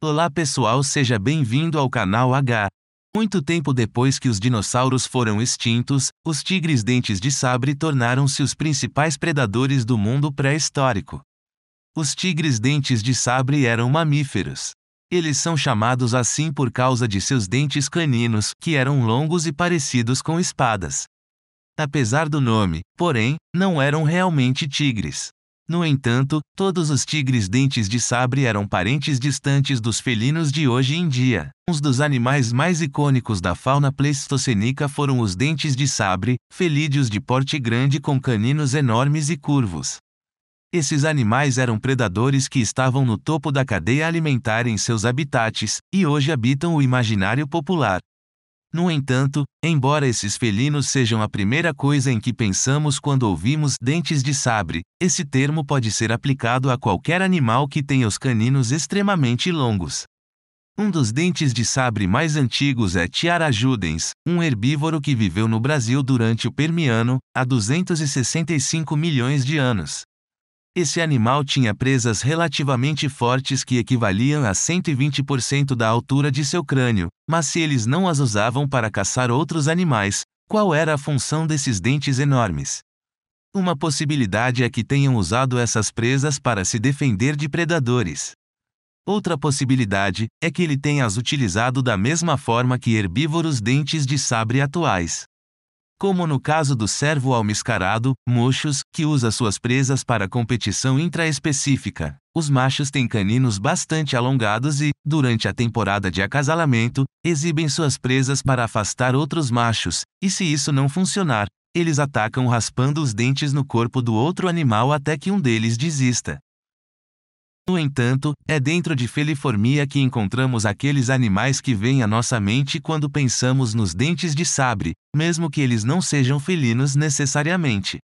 Olá pessoal, seja bem-vindo ao canal H. Muito tempo depois que os dinossauros foram extintos, os tigres dentes de sabre tornaram-se os principais predadores do mundo pré-histórico. Os tigres dentes de sabre eram mamíferos. Eles são chamados assim por causa de seus dentes caninos, que eram longos e parecidos com espadas. Apesar do nome, porém, não eram realmente tigres. No entanto, todos os tigres dentes de sabre eram parentes distantes dos felinos de hoje em dia. Um dos animais mais icônicos da fauna pleistocênica foram os dentes de sabre, felídeos de porte grande com caninos enormes e curvos. Esses animais eram predadores que estavam no topo da cadeia alimentar em seus habitats, e hoje habitam o imaginário popular. No entanto, embora esses felinos sejam a primeira coisa em que pensamos quando ouvimos dentes de sabre, esse termo pode ser aplicado a qualquer animal que tenha os caninos extremamente longos. Um dos dentes de sabre mais antigos é Tiarajudens, um herbívoro que viveu no Brasil durante o Permiano, há 265 milhões de anos. Esse animal tinha presas relativamente fortes que equivaliam a 120% da altura de seu crânio, mas se eles não as usavam para caçar outros animais, qual era a função desses dentes enormes? Uma possibilidade é que tenham usado essas presas para se defender de predadores. Outra possibilidade é que ele tenha as utilizado da mesma forma que herbívoros dentes de sabre atuais. Como no caso do cervo almiscarado, mochos, que usa suas presas para competição intraespecífica. Os machos têm caninos bastante alongados e, durante a temporada de acasalamento, exibem suas presas para afastar outros machos, e se isso não funcionar, eles atacam raspando os dentes no corpo do outro animal até que um deles desista. No entanto, é dentro de Feliformia que encontramos aqueles animais que vêm à nossa mente quando pensamos nos dentes de sabre, mesmo que eles não sejam felinos necessariamente.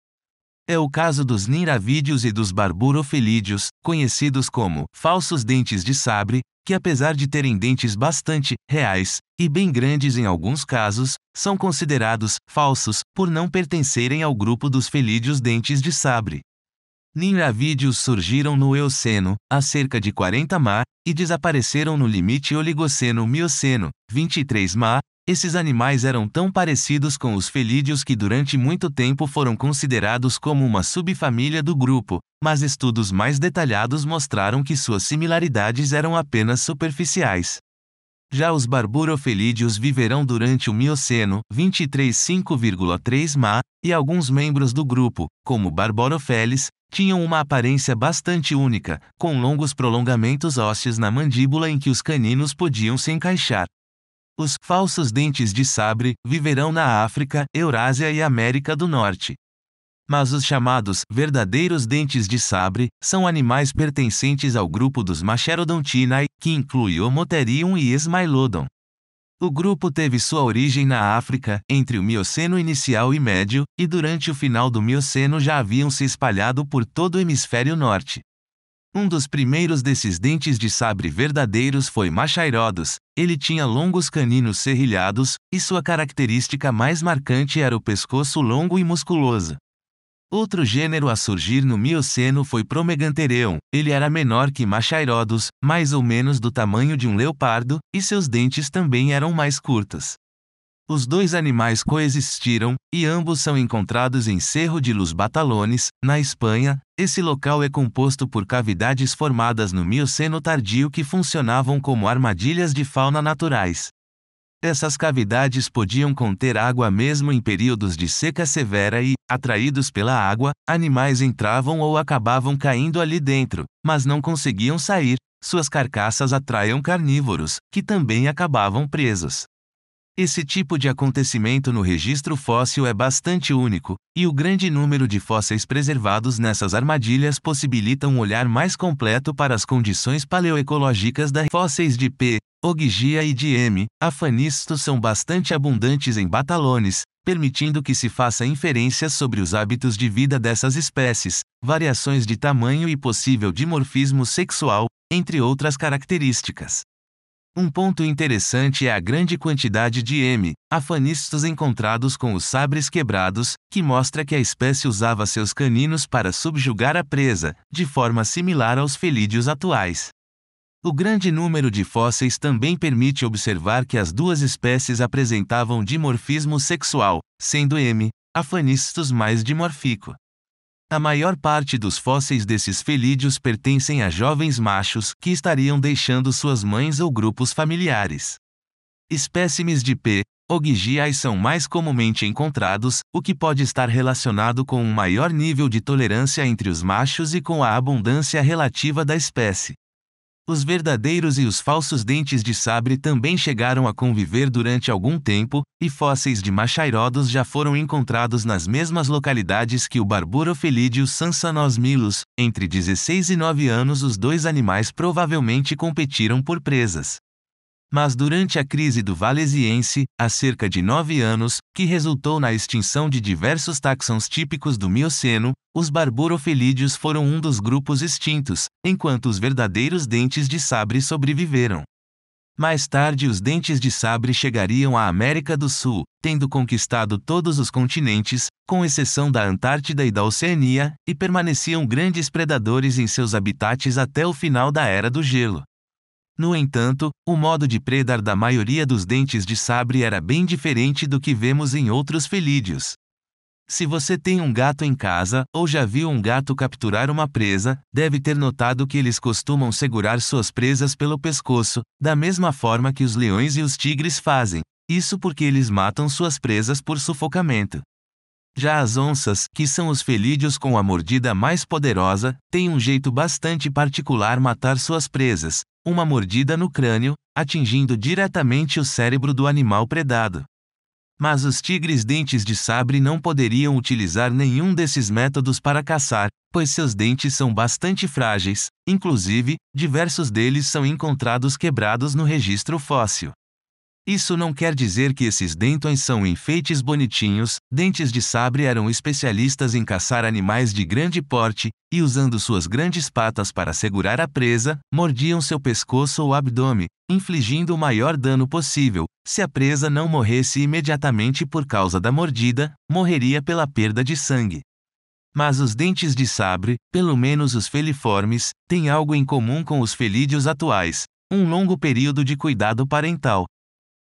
É o caso dos niravídeos e dos barburofelídeos, conhecidos como falsos dentes de sabre, que apesar de terem dentes bastante reais, e bem grandes em alguns casos, são considerados falsos por não pertencerem ao grupo dos felídeos dentes de sabre. Niravídeos surgiram no Eoceno, há cerca de 40 ma, e desapareceram no limite Oligoceno-Mioceno, 23 ma. Esses animais eram tão parecidos com os felídeos que durante muito tempo foram considerados como uma subfamília do grupo, mas estudos mais detalhados mostraram que suas similaridades eram apenas superficiais. Já os barburofelídeos viverão durante o Mioceno, 23,5,3 ma, e alguns membros do grupo, como Barboropheles, tinham uma aparência bastante única, com longos prolongamentos ósseos na mandíbula em que os caninos podiam se encaixar. Os falsos dentes de sabre viverão na África, Eurásia e América do Norte. Mas os chamados verdadeiros dentes de sabre são animais pertencentes ao grupo dos Machaerodontidae, que inclui Homotherium e Smilodon. O grupo teve sua origem na África, entre o Mioceno inicial e médio, e durante o final do Mioceno já haviam se espalhado por todo o hemisfério norte. Um dos primeiros desses dentes de sabre verdadeiros foi Machairodus. Ele tinha longos caninos serrilhados, e sua característica mais marcante era o pescoço longo e musculoso. Outro gênero a surgir no Mioceno foi Promegantereon. Ele era menor que Machairodus, mais ou menos do tamanho de um leopardo, e seus dentes também eram mais curtos. Os dois animais coexistiram, e ambos são encontrados em Cerro de los Batalones, na Espanha. Esse local é composto por cavidades formadas no Mioceno tardio que funcionavam como armadilhas de fauna naturais. Essas cavidades podiam conter água mesmo em períodos de seca severa e, atraídos pela água, animais entravam ou acabavam caindo ali dentro, mas não conseguiam sair. Suas carcaças atraíam carnívoros, que também acabavam presos. Esse tipo de acontecimento no registro fóssil é bastante único, e o grande número de fósseis preservados nessas armadilhas possibilita um olhar mais completo para as condições paleoecológicas da fósseis de P. Ogygia e de M. afanistos são bastante abundantes em Batalones, permitindo que se faça inferências sobre os hábitos de vida dessas espécies, variações de tamanho e possível dimorfismo sexual, entre outras características. Um ponto interessante é a grande quantidade de M. afanistos encontrados com os sabres quebrados, que mostra que a espécie usava seus caninos para subjugar a presa, de forma similar aos felídeos atuais. O grande número de fósseis também permite observar que as duas espécies apresentavam dimorfismo sexual, sendo M. afanistus mais dimórfico. A maior parte dos fósseis desses felídeos pertencem a jovens machos que estariam deixando suas mães ou grupos familiares. Espécimes de P. ogygiae são mais comumente encontrados, o que pode estar relacionado com um maior nível de tolerância entre os machos e com a abundância relativa da espécie. Os verdadeiros e os falsos dentes de sabre também chegaram a conviver durante algum tempo, e fósseis de Machairodus já foram encontrados nas mesmas localidades que o Barburofelídeo sansanosmilus. Entre 16 e 9 anos os dois animais provavelmente competiram por presas. Mas durante a crise do Valesiense, há cerca de 9 anos, que resultou na extinção de diversos taxons típicos do Mioceno, os barburofelídeos foram um dos grupos extintos, enquanto os verdadeiros dentes de sabre sobreviveram. Mais tarde os dentes de sabre chegariam à América do Sul, tendo conquistado todos os continentes, com exceção da Antártida e da Oceania, e permaneciam grandes predadores em seus habitats até o final da Era do Gelo. No entanto, o modo de predar da maioria dos dentes de sabre era bem diferente do que vemos em outros felídeos. Se você tem um gato em casa, ou já viu um gato capturar uma presa, deve ter notado que eles costumam segurar suas presas pelo pescoço, da mesma forma que os leões e os tigres fazem. Isso porque eles matam suas presas por sufocamento. Já as onças, que são os felídeos com a mordida mais poderosa, têm um jeito bastante particular matar suas presas, uma mordida no crânio, atingindo diretamente o cérebro do animal predado. Mas os tigres dentes de sabre não poderiam utilizar nenhum desses métodos para caçar, pois seus dentes são bastante frágeis, inclusive, diversos deles são encontrados quebrados no registro fóssil. Isso não quer dizer que esses dentões são enfeites bonitinhos. Dentes de sabre eram especialistas em caçar animais de grande porte, e usando suas grandes patas para segurar a presa, mordiam seu pescoço ou abdômen, infligindo o maior dano possível. Se a presa não morresse imediatamente por causa da mordida, morreria pela perda de sangue. Mas os dentes de sabre, pelo menos os feliformes, têm algo em comum com os felídeos atuais: um longo período de cuidado parental.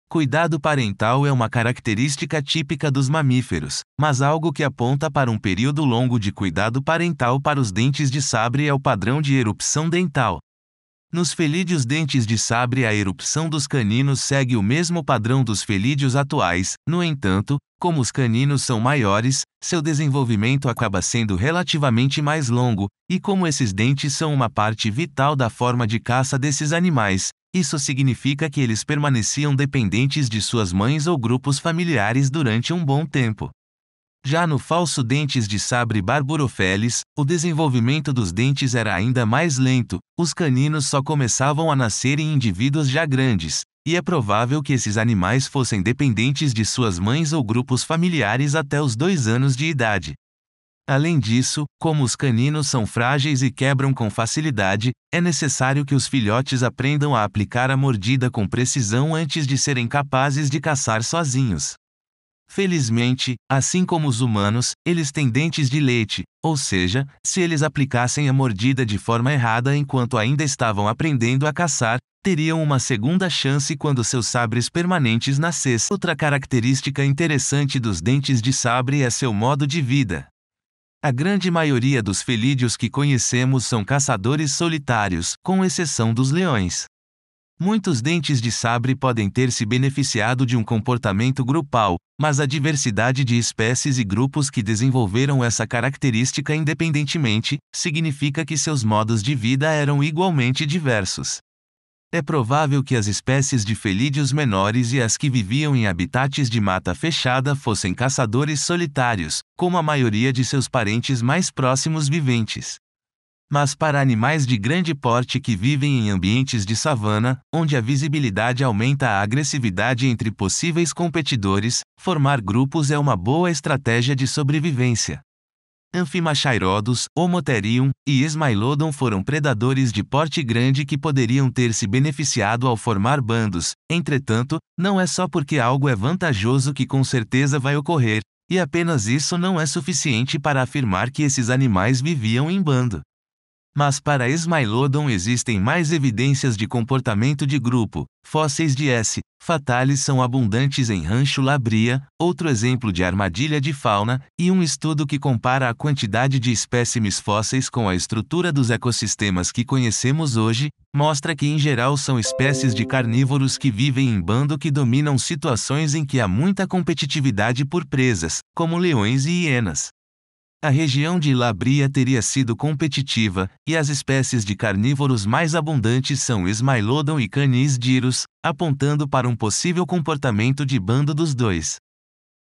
Cuidado parental é uma característica típica dos mamíferos, mas algo que aponta para um período longo de cuidado parental para os dentes de sabre é o padrão de erupção dental. Nos felídeos dentes de sabre, a erupção dos caninos segue o mesmo padrão dos felídeos atuais. No entanto, como os caninos são maiores, seu desenvolvimento acaba sendo relativamente mais longo, e como esses dentes são uma parte vital da forma de caça desses animais, isso significa que eles permaneciam dependentes de suas mães ou grupos familiares durante um bom tempo. Já no falso dentes de sabre Barburofelis, o desenvolvimento dos dentes era ainda mais lento. Os caninos só começavam a nascer em indivíduos já grandes, e é provável que esses animais fossem dependentes de suas mães ou grupos familiares até os 2 anos de idade. Além disso, como os caninos são frágeis e quebram com facilidade, é necessário que os filhotes aprendam a aplicar a mordida com precisão antes de serem capazes de caçar sozinhos. Felizmente, assim como os humanos, eles têm dentes de leite, ou seja, se eles aplicassem a mordida de forma errada enquanto ainda estavam aprendendo a caçar, teriam uma segunda chance quando seus sabres permanentes nascessem. Outra característica interessante dos dentes de sabre é seu modo de vida. A grande maioria dos felídeos que conhecemos são caçadores solitários, com exceção dos leões. Muitos dentes de sabre podem ter se beneficiado de um comportamento grupal, mas a diversidade de espécies e grupos que desenvolveram essa característica independentemente, significa que seus modos de vida eram igualmente diversos. É provável que as espécies de felídeos menores e as que viviam em habitats de mata fechada fossem caçadores solitários, como a maioria de seus parentes mais próximos viventes. Mas para animais de grande porte que vivem em ambientes de savana, onde a visibilidade aumenta a agressividade entre possíveis competidores, formar grupos é uma boa estratégia de sobrevivência. Amphimachairodus, Homotherium e Smilodon foram predadores de porte grande que poderiam ter se beneficiado ao formar bandos. Entretanto, não é só porque algo é vantajoso que com certeza vai ocorrer, e apenas isso não é suficiente para afirmar que esses animais viviam em bando. Mas para Smilodon existem mais evidências de comportamento de grupo. Fósseis de S. fatalis são abundantes em Rancho La Brea, outro exemplo de armadilha de fauna, e um estudo que compara a quantidade de espécimes fósseis com a estrutura dos ecossistemas que conhecemos hoje, mostra que em geral são espécies de carnívoros que vivem em bando que dominam situações em que há muita competitividade por presas, como leões e hienas. A região de La Brea teria sido competitiva, e as espécies de carnívoros mais abundantes são Smilodon e Canis gyrus, apontando para um possível comportamento de bando dos dois.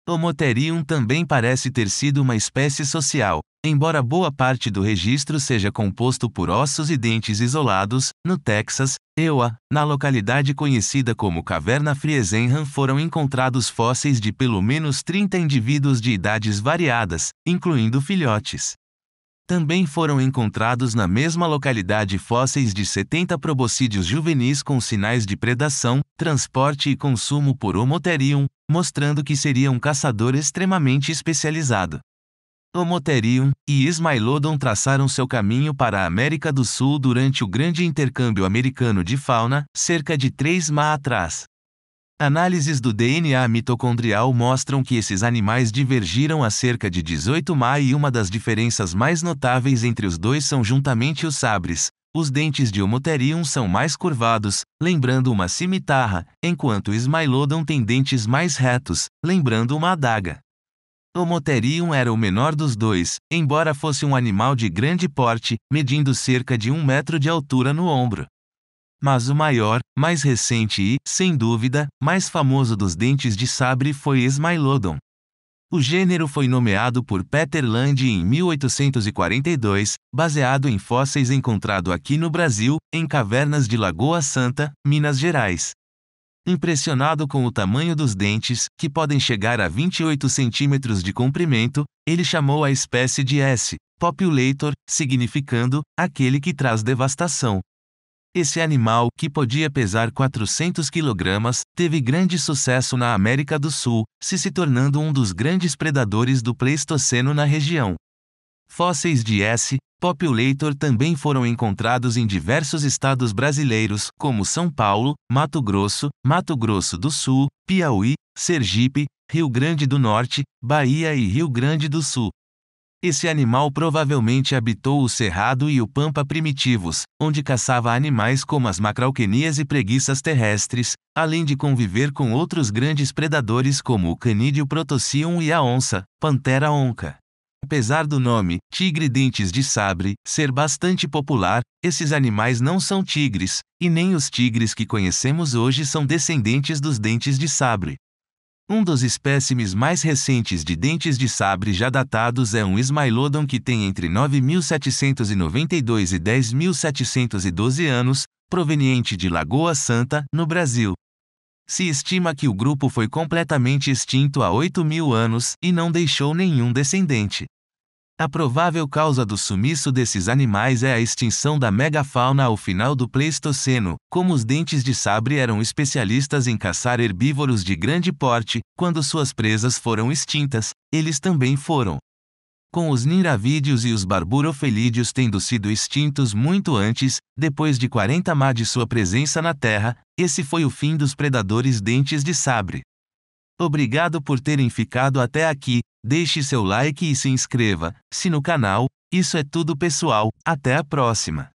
Homotherium também parece ter sido uma espécie social, embora boa parte do registro seja composto por ossos e dentes isolados. No Texas, Iowa, na localidade conhecida como Caverna Friesenham, foram encontrados fósseis de pelo menos 30 indivíduos de idades variadas, incluindo filhotes. Também foram encontrados na mesma localidade fósseis de 70 proboscídeos juvenis com sinais de predação, transporte e consumo por Homotherium, mostrando que seria um caçador extremamente especializado. Homotherium e Smilodon traçaram seu caminho para a América do Sul durante o grande intercâmbio americano de fauna, cerca de 3 ma atrás. Análises do DNA mitocondrial mostram que esses animais divergiram há cerca de 18 ma e uma das diferenças mais notáveis entre os dois são juntamente os sabres. Os dentes de Homotherium são mais curvados, lembrando uma cimitarra, enquanto Smilodon tem dentes mais retos, lembrando uma adaga. Homotherium era o menor dos dois, embora fosse um animal de grande porte, medindo cerca de 1 metro de altura no ombro. Mas o maior, mais recente e, sem dúvida, mais famoso dos dentes de sabre foi Smilodon. O gênero foi nomeado por Peter Land em 1842, baseado em fósseis encontrados aqui no Brasil, em cavernas de Lagoa Santa, Minas Gerais. Impressionado com o tamanho dos dentes, que podem chegar a 28 centímetros de comprimento, ele chamou a espécie de S. populator, significando aquele que traz devastação. Esse animal, que podia pesar 400 kg, teve grande sucesso na América do Sul, se tornando um dos grandes predadores do Pleistoceno na região. Fósseis de S. populator também foram encontrados em diversos estados brasileiros, como São Paulo, Mato Grosso do Sul, Piauí, Sergipe, Rio Grande do Norte, Bahia e Rio Grande do Sul. Esse animal provavelmente habitou o Cerrado e o Pampa primitivos, onde caçava animais como as macrauquenias e preguiças terrestres, além de conviver com outros grandes predadores como o canídeo Protossium e a onça, Panthera onca. Apesar do nome, tigre dentes de sabre, ser bastante popular, esses animais não são tigres, e nem os tigres que conhecemos hoje são descendentes dos dentes de sabre. Um dos espécimes mais recentes de dentes de sabre já datados é um Smilodon que tem entre 9.792 e 10.712 anos, proveniente de Lagoa Santa, no Brasil. Se estima que o grupo foi completamente extinto há 8.000 anos e não deixou nenhum descendente. A provável causa do sumiço desses animais é a extinção da megafauna ao final do Pleistoceno. Como os dentes de sabre eram especialistas em caçar herbívoros de grande porte, quando suas presas foram extintas, eles também foram. Com os niravídeos e os barburofelídeos tendo sido extintos muito antes, depois de 40 ma de sua presença na Terra, esse foi o fim dos predadores dentes de sabre. Obrigado por terem ficado até aqui, deixe seu like e se inscreva, se no canal. Isso é tudo pessoal, até a próxima.